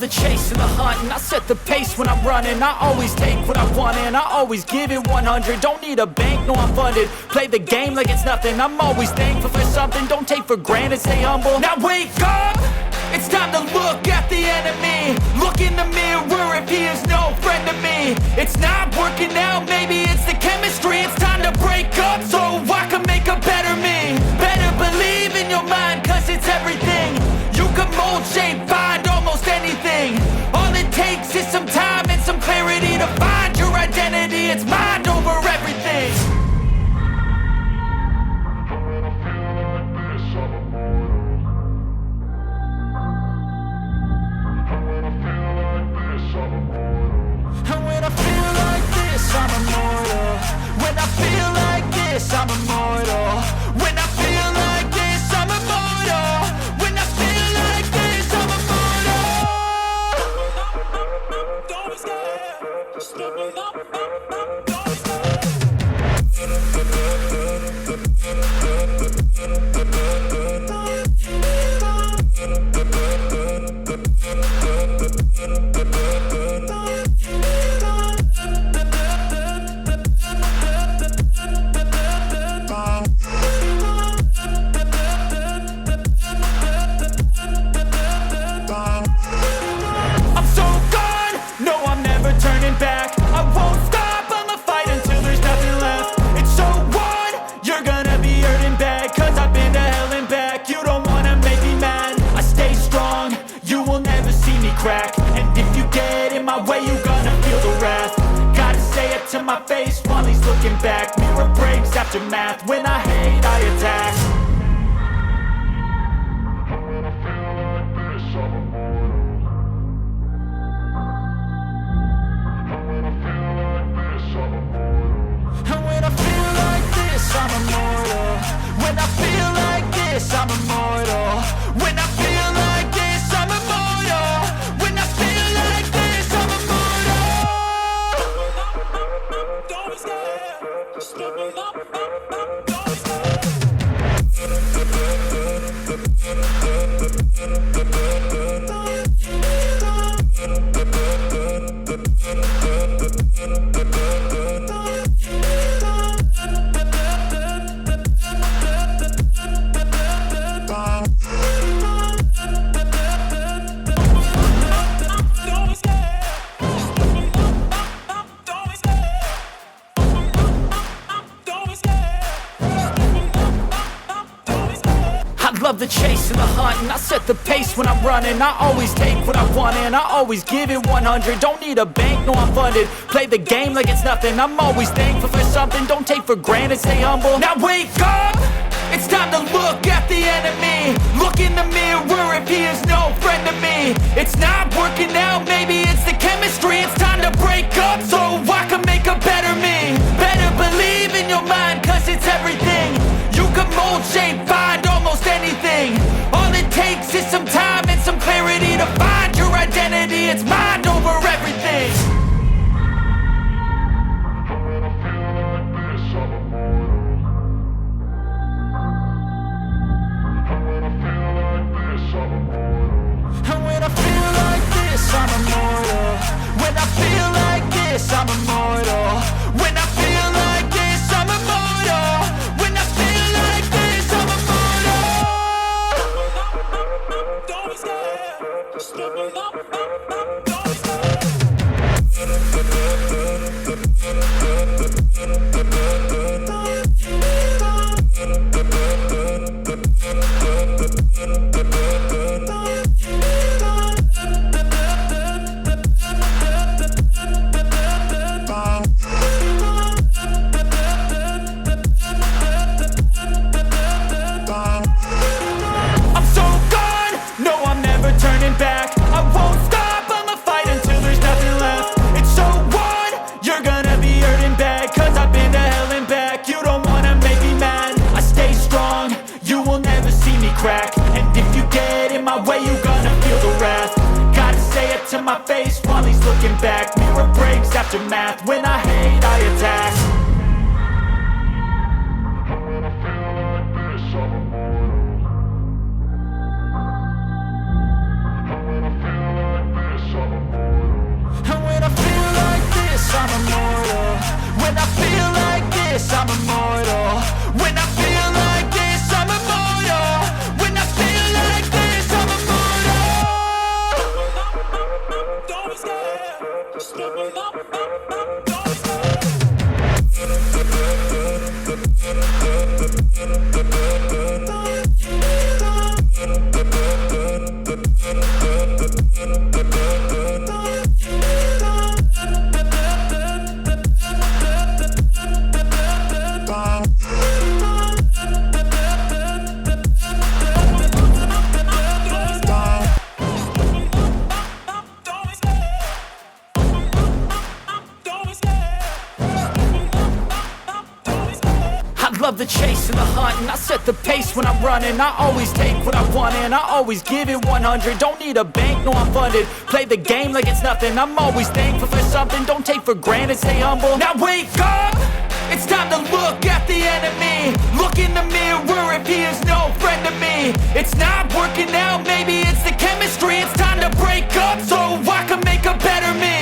the chase and the hunt, and I set the pace when I'm running. I always take what I want and I always give it 100. Don't need a bank, no I'm funded. Play the game like it's nothing. I'm always thankful for something. Don't take for granted, stay humble. Now wake up! It's time to look at the enemy. Look in the mirror if he is no friend to me. It's not working out, maybe it's the chemistry. It's time to break up so I can make a better me. Better believe in your mind, cause it's everything. You can mold, shape, find almost anything. All it takes is some time and some clarity to find your identity. It's mind over everything. And when I feel like this, I'm immortal. When I feel like this, I'm immortal. When I feel like this, I'm immortal. When I feel like this, I'm immortal. Don't be scared. Just give me up. Don't be scared. Back. I won't stop, I'ma fight until there's nothing left. It's so on, you're gonna be hurting bad, cause I've been to hell and back. You don't wanna make me mad, I stay strong, you will never see me crack. And if you get in my way, you're gonna feel the wrath. Gotta say it to my face while he's looking back. Mirror breaks after math, when I hate I attack. I'm immortal. When I feel like this, I'm immortal. When I feel like this, I'm immortal. When I feel like this, I'm immortal. Don't be scared. Just give me up. Don't be scared. Love the chase and the hunt, and I set the pace when I'm running. I always take what I want and I always give it 100. Don't need a bank, no I'm funded. Play the game like it's nothing. I'm always thankful for something. Don't take for granted, stay humble. Now wake up! It's time to look at the enemy. Look in the mirror if he is no friend to me. It's not working out, maybe it's the chemistry. It's time to break up so I can make a better me. Better believe in your mind, cause it's everything. You can mold, shape, find almost anything. All it takes is some time and some clarity to find your identity. It's mind over everything. And when I feel like this, I'm immortal. When I feel like this, I'm immortal. When I feel like this, I'm immortal. When I feel like this, I'm immortal. Don't be scared. Just give me up. Don't be scared. Back. I won't stop, I'ma fight until there's nothing left. It's so on, you're gonna be hurting bad, cause I've been to hell and back. You don't wanna make me mad, I stay strong, you will never see me crack. And if you get in my way, you're gonna feel the wrath. Gotta say it to my face while he's looking back. Mirror breaks after math, when I hate I attack. Love the chase and the hunt, and I set the pace when I'm running. I always take what I want and I always give it 100. Don't need a bank, no I'm funded. Play the game like it's nothing. I'm always thankful for something. Don't take for granted, stay humble. Now wake up! It's time to look at the enemy. Look in the mirror if he is no friend to me. It's not working out, maybe it's the chemistry. It's time to break up so I can make a better me.